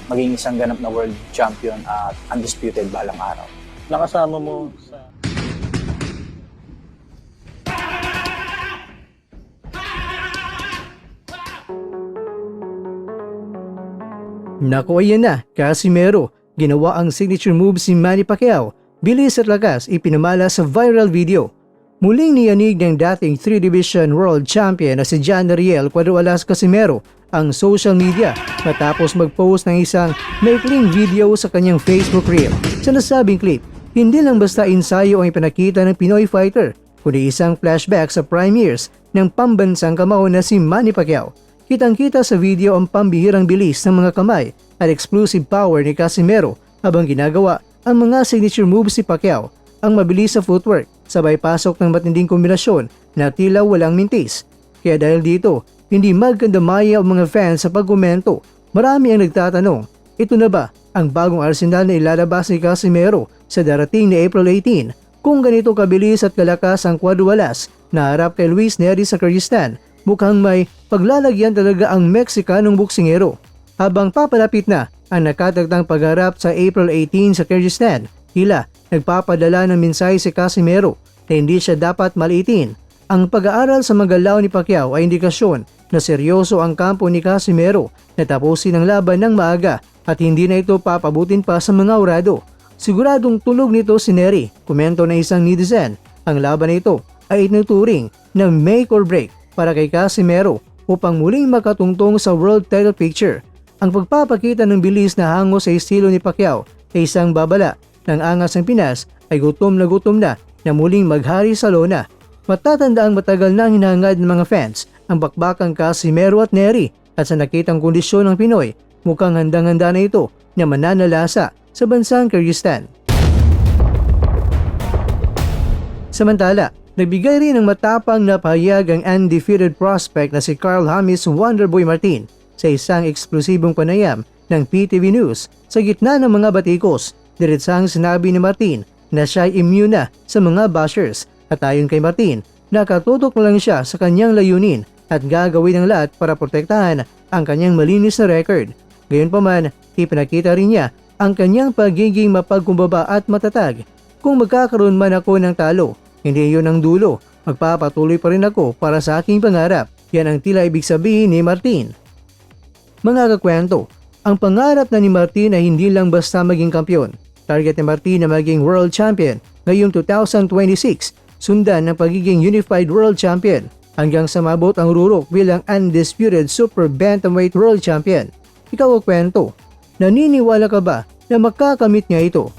maging isang ganap na world champion at undisputed balang araw. Nakasama mo sa... Naku, ayan na, Casimero. Ginawa ang signature move si Manny Pacquiao. Bilis at lakas ipinamala sa viral video. Muling niyanig ng dating 3-division world champion na si John Ariel Cuadro-Alas Casimero ang social media matapos mag-post ng isang maikling video sa kanyang Facebook reel. Sa nasabing clip, hindi lang basta ensayo ang ipinakita ng Pinoy fighter, kundi isang flashback sa prime years ng pambansang kamao na si Manny Pacquiao. Kitang-kita sa video ang pambihirang bilis ng mga kamay at explosive power ni Casimero habang ginagawa ang mga signature moves si Pacquiao. Ang mabilis sa footwork, sabay pasok ng matinding kombinasyon na tila walang mintis. Kaya dahil dito, hindi magkandamaya ang mga fans sa pagkomento. Marami ang nagtatanong, ito na ba ang bagong arsenal na ilalabas ni Casimero sa darating na April 18? Kung ganito kabilis at kalakas ang Cuadro-Alas na harap kay Luis Nery sa Kyrgyzstan, mukhang may paglalagyan talaga ang Mexicanong boksingero. Habang papalapit na ang nakatagtang pagharap sa April 18 sa Kyrgyzstan, tila nagpapadala ng mensahe si Casimero na hindi siya dapat maliitin. Ang pag-aaral sa magalaw ni Pacquiao ay indikasyon na seryoso ang kampo ni Casimero na tapusin ang laban ng maaga at hindi na ito papabutin pa sa mga urado. Siguradong tulog nito si Nery, komento na isang netizen. Ang laban na ito ay itinuturing na make or break para kay Casimero upang muling makatungtong sa world title picture. Ang pagpapakita ng bilis na hango sa estilo ni Pacquiao ay isang babala ng angas ng Pinas ay gutom na muling maghari sa lona. Matatandaang matagal na hinahangad ng mga fans ang bakbakang Casimero at Nery at sa nakitang kondisyon ng Pinoy, mukhang handang-handa na ito na mananalasa sa bansang Kyrgyzstan. Samantala, nagbigay rin ng matapang na pahayag ang undefeated prospect na si Carl Hamis Wonderboy Martin sa isang eksplosibong panayam ng PTV News sa gitna ng mga batikos. Diretsang sinabi ni Martin na siya ay immune na sa mga bashers at ayon kay Martin, nakatutok na lang siya sa kanyang layunin at gagawin ang lahat para protektahan ang kanyang malinis na record. Gayunpaman, ipinakita rin niya ang kanyang pagiging mapagkumbaba at matatag. Kung magkakaroon man ako ng talo, hindi iyon ang dulo. Magpapatuloy pa rin ako para sa aking pangarap. Yan ang tila ibig sabihin ni Martin. Mga kakwento, ang pangarap na ni Martin ay hindi lang basta maging kampiyon. Target ni Martin na maging world champion ngayong 2026, sundan ng pagiging unified world champion hanggang sa mabot ang rurok bilang undisputed super bantamweight world champion. Ikaw ang kwento, naniniwala ka ba na makakamit niya ito?